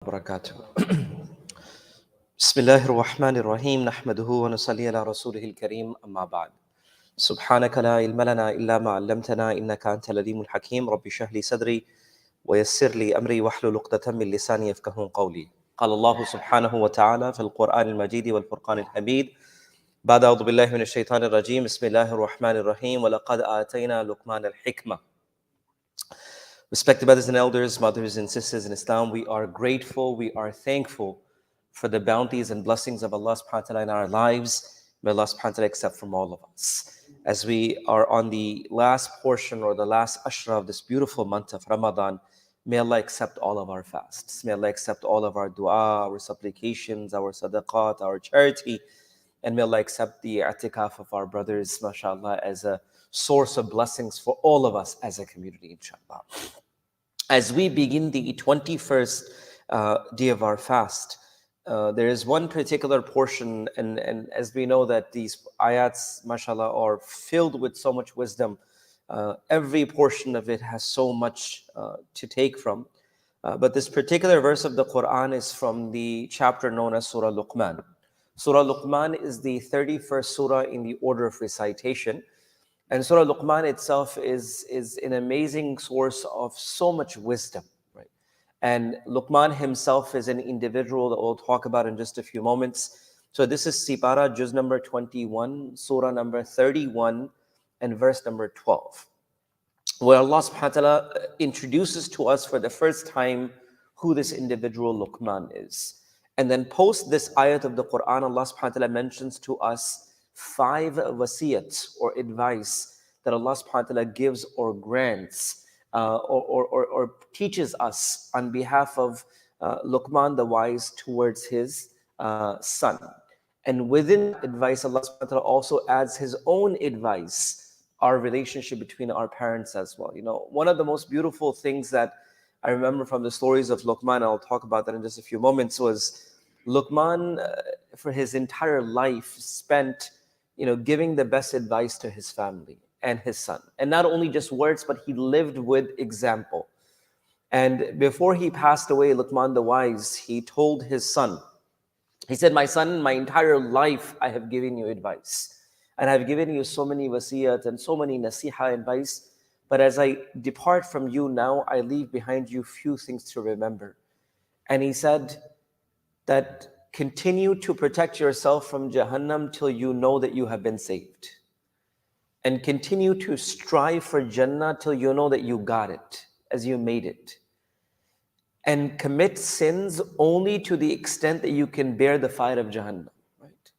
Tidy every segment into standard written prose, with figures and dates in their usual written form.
وبركاته. بسم الله الرحمن الرحيم نحمده ونصلي على رسوله الكريم أما بعد. سبحانك لا علم لنا إلا ما علمتنا إنك أنت العليم الحكيم. رب اشرح لي صدري ويسر لي أمري واحلل عقدة من لساني يفقهوا قولي. قال الله سبحانه وتعالى في القرآن المجيد والفرقان الحميد بعد أعوذ بالله من الشيطان الرجيم بسم الله الرحمن الرحيم ولقد آتينا لقمان الحكمة. Respected brothers and elders, mothers and sisters in Islam, we are grateful, we are thankful for the bounties and blessings of Allah subhanahu wa ta'ala in our lives. May Allah subhanahu wa ta'ala accept from all of us. As we are on the last portion or the last ashra of this beautiful month of Ramadan, may Allah accept all of our fasts. May Allah accept all of our dua, our supplications, our sadaqat, our charity. And may Allah accept the i'tikaf of our brothers, mashallah, as a source of blessings for all of us as a community, inshallah. As we begin the 21st day of our fast, there is one particular portion, and as we know that these ayats, mashallah, are filled with so much wisdom. Every portion of it has so much to take from. But this particular verse of the Quran is from the chapter known as Surah Luqman. Surah Luqman is the 31st surah in the order of recitation. And Surah Luqman itself is an amazing source of so much wisdom, right? And Luqman himself is an individual that we'll talk about in just a few moments. So this is Sipara, juz number 21, surah number 31, and verse number 12, where Allah subhanahu wa ta'ala introduces to us for the first time who this individual Luqman is. And then post this ayat of the Quran, Allah subhanahu wa ta'ala mentions to us 5 wasiyats or advice that Allah subhanahu wa ta'ala gives or grants or teaches us on behalf of Luqman the wise towards his son. And within advice, Allah subhanahu wa ta'ala also adds his own advice, our relationship between our parents as well. You know, one of the most beautiful things that I remember from the stories of Luqman, I'll talk about that in just a few moments, was Luqman for his entire life spent giving the best advice to his family and his son. And not only just words, but he lived with example. And before he passed away, Luqman the wise, he told his son, he said, "My son, my entire life I have given you advice. And I've given you so many wasiyat and so many nasiha advice. But as I depart from you now, I leave behind you few things to remember." And he said that continue to protect yourself from Jahannam till you know that you have been saved. And continue to strive for Jannah till you know that you got it, as you made it. And commit sins only to the extent that you can bear the fire of Jahannam. Right?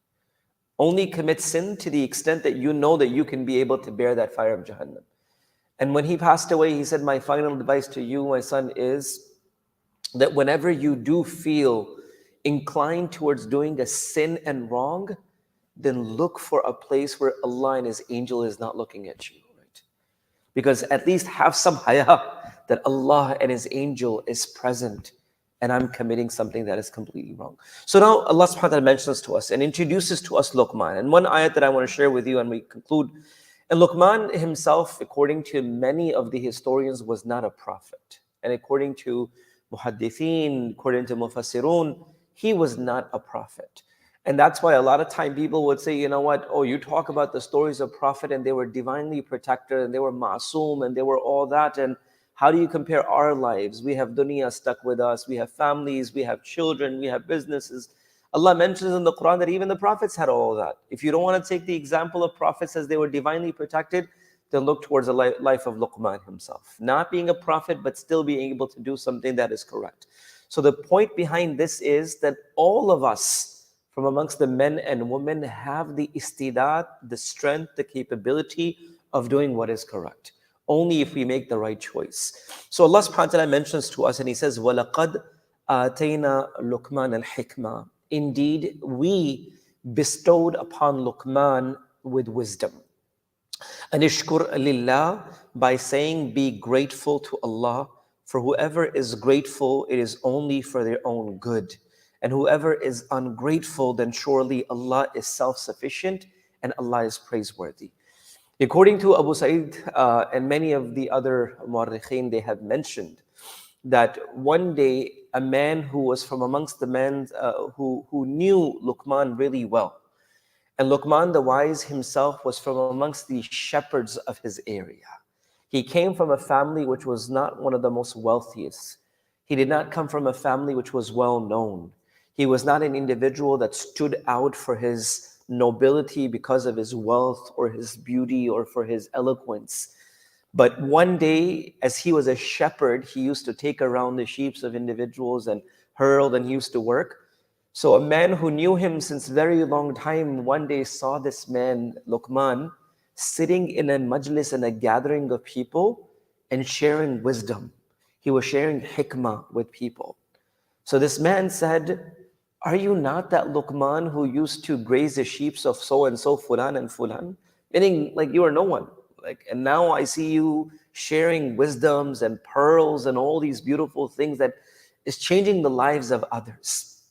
Only commit sin to the extent that you know that you can be able to bear that fire of Jahannam. And when he passed away, he said, "My final advice to you, my son, is that whenever you do feel inclined towards doing a sin and wrong, then look for a place where Allah and His angel is not looking at you, right? Because at least have some haya that Allah and His angel is present and I'm committing something that is completely wrong." So now Allah subhanahu wa ta'ala mentions to us and introduces to us Luqman. And one ayat that I want to share with you and we conclude. And Luqman himself, according to many of the historians, was not a prophet. And according to muhaddithin, according to mufassirun, he was not a prophet. And that's why a lot of time people would say, you know what, oh, you talk about the stories of prophet and they were divinely protected and they were ma'soom and they were all that. And how do you compare our lives? We have dunya stuck with us. We have families. We have children. We have businesses. Allah mentions in the Quran that even the prophets had all that. If you don't want to take the example of prophets as they were divinely protected, then look towards the life of Luqman himself. Not being a prophet, but still being able to do something that is correct. So the point behind this is that all of us, from amongst the men and women, have the istidat, the strength, the capability of doing what is correct. Only if we make the right choice. So Allah subhanahu wa ta'ala mentions to us and He says, وَلَقَدْ آتَيْنَا لُقْمَانَ الْحِكْمَةِ. Indeed, we bestowed upon Luqman with wisdom. Anishkur lillah, by saying, be grateful to Allah. For whoever is grateful, it is only for their own good. And whoever is ungrateful, then surely Allah is self-sufficient and Allah is praiseworthy. According to Abu Sa'id and many of the other mu'arrikhin, they have mentioned that one day a man who was from amongst the men who knew Luqman really well. And Luqman the wise himself was from amongst the shepherds of his area. He came from a family which was not one of the most wealthiest. He did not come from a family which was well known. He was not an individual that stood out for his nobility because of his wealth or his beauty or for his eloquence. But one day, as he was a shepherd, he used to take around the sheep of individuals and herd, and he used to work. So a man who knew him since very long time one day saw this man, Luqman, sitting in a majlis, in a gathering of people, and sharing wisdom. He was sharing hikmah with people. So this man said, are you not that Luqman who used to graze the sheep of so-and-so, Fulan and Fulan? Meaning, like, you are no one. And now I see you sharing wisdoms and pearls and all these beautiful things that is changing the lives of others.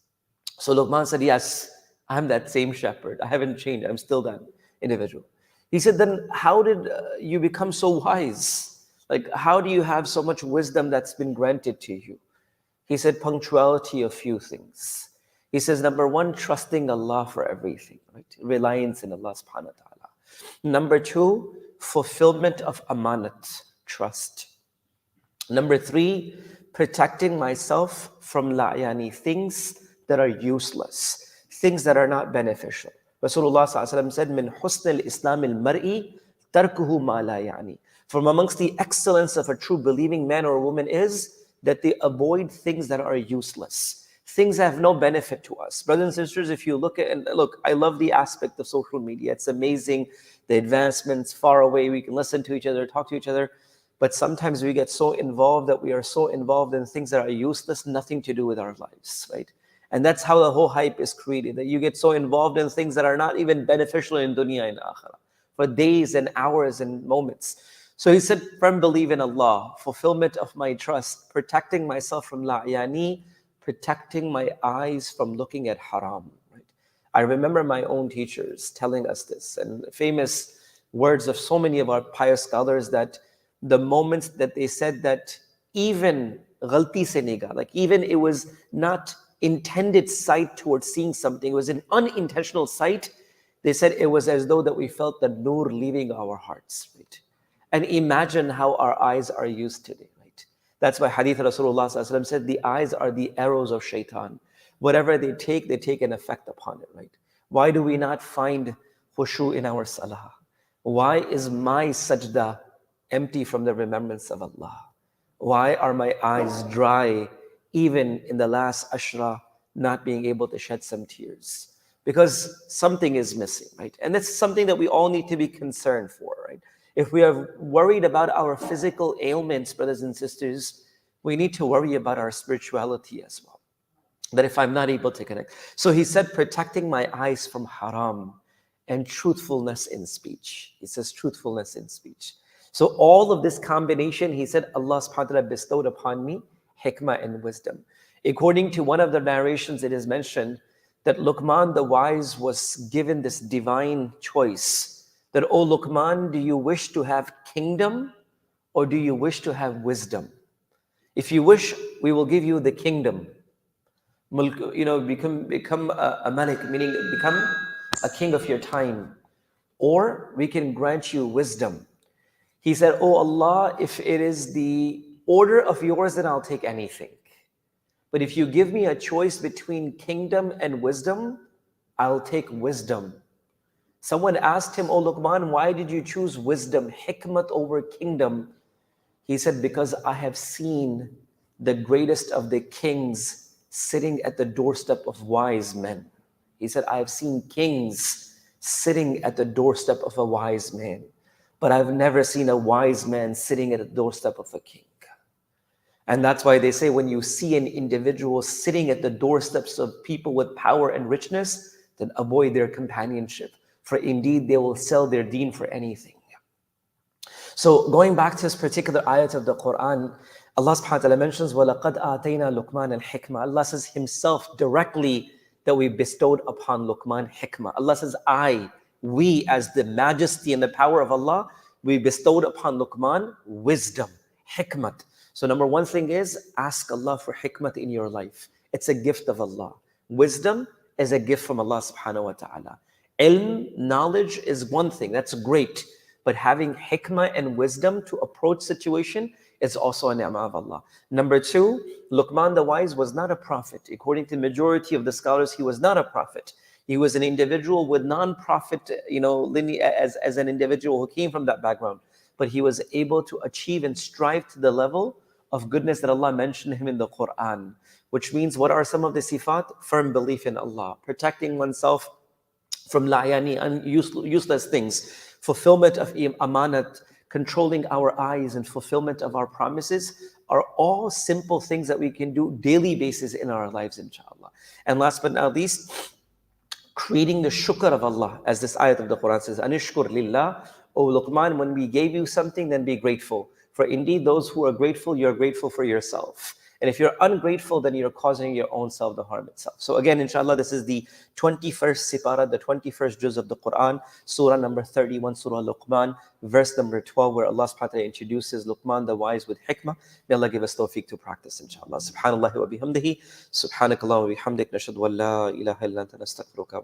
So Luqman said, yes, I'm that same shepherd. I haven't changed. I'm still that individual. He said, then how did you become so wise? Like, how do you have so much wisdom that's been granted to you? He said, punctuality of few things. He says, number one, trusting Allah for everything, right? Reliance in Allah subhanahu wa ta'ala. Number two, fulfillment of amanat, trust. Number three, protecting myself from la'yani, things that are useless, things that are not beneficial. Rasulullah said, min husn al-islam al-mar'i tarkuhu ma la ya'ni. From amongst the excellence of a true believing man or woman is that they avoid things that are useless, things that have no benefit to us. Brothers and sisters, if you look at, and look, I love the aspect of social media. It's amazing, the advancements far away. We can listen to each other, talk to each other. But sometimes we get so involved that we are so involved in things that are useless, nothing to do with our lives, right? And that's how the whole hype is created, that you get so involved in things that are not even beneficial in dunya and akhirah, for days and hours and moments. So he said, firm belief in Allah, fulfillment of my trust, protecting myself from la'yani, protecting my eyes from looking at haram. Right? I remember my own teachers telling us this, and famous words of so many of our pious scholars, that the moments that they said that even ghalti se niga, like even it was not intended sight towards seeing something, it was an unintentional sight, they said it was as though that we felt the nur leaving our hearts. Right? And imagine how our eyes are used today. Right? That's why Hadith Rasulullah said the eyes are the arrows of shaitan. Whatever they take an effect upon it. Right? Why do we not find khushu in our salah? Why is my sajda empty from the remembrance of Allah? Why are my eyes dry even in the last ashra, not being able to shed some tears? Because something is missing, right? And that's something that we all need to be concerned for, right? If we are worried about our physical ailments, brothers and sisters, we need to worry about our spirituality as well. That if I'm not able to connect. So he said, protecting my eyes from haram and truthfulness in speech. He says truthfulness in speech. So all of this combination, he said, Allah subhanahu wa ta'ala bestowed upon me hikmah and wisdom. According to one of the narrations, it is mentioned that Luqman the wise was given this divine choice. That, oh Luqman, do you wish to have kingdom or do you wish to have wisdom? If you wish, we will give you the kingdom. Become a malik, meaning become a king of your time. Or we can grant you wisdom. He said, oh Allah, if it is the order of yours, then I'll take anything. But if you give me a choice between kingdom and wisdom, I'll take wisdom. Someone asked him, oh Luqman, why did you choose wisdom, hikmat over kingdom? He said, because I have seen the greatest of the kings sitting at the doorstep of wise men. He said, I have seen kings sitting at the doorstep of a wise man, but I've never seen a wise man sitting at the doorstep of a king. And that's why they say when you see an individual sitting at the doorsteps of people with power and richness, then avoid their companionship. For indeed, they will sell their deen for anything. So going back to this particular ayat of the Quran, Allah subhanahu wa ta'ala mentions, وَلَقَدْ آتَيْنَا لُقْمَانَ الْحِكْمَةِ. Allah says himself directly that we bestowed upon Luqman hikmah. Allah says, we as the majesty and the power of Allah, we bestowed upon Luqman wisdom, hikmat. So number one thing is ask Allah for hikmah in your life. It's a gift of Allah. Wisdom is a gift from Allah subhanahu wa ta'ala. Ilm, knowledge is one thing, that's great. But having hikmah and wisdom to approach situation is also a ni'mah of Allah. Number two, Luqman the wise was not a prophet. According to the majority of the scholars, he was not a prophet. He was an individual with non-prophet, lineage, as an individual who came from that background. But he was able to achieve and strive to the level of goodness that Allah mentioned him in the Quran. Which means, what are some of the sifat? Firm belief in Allah, protecting oneself from la'yani and useless things, fulfillment of amanat, controlling our eyes and fulfillment of our promises are all simple things that we can do daily basis in our lives, inshallah. And last but not least, creating the shukr of Allah, as this ayat of the Quran says, Anishkur lillah, O Luqman, when we gave you something, then be grateful. For indeed, those who are grateful, you're grateful for yourself. And if you're ungrateful, then you're causing your own self to harm itself. So again, inshallah, this is the 21st Sipara, the 21st juz of the Quran, Surah number 31, Surah Luqman, verse number 12, where Allah subhanahu wa ta'ala introduces Luqman the wise with hikmah. May Allah give us tawfiq to practice, inshallah. Subhanallah wa bihamdihi, subhanakallah wa bihamdik, nashhadu an la ilaha illa anta nastaghfiruka wa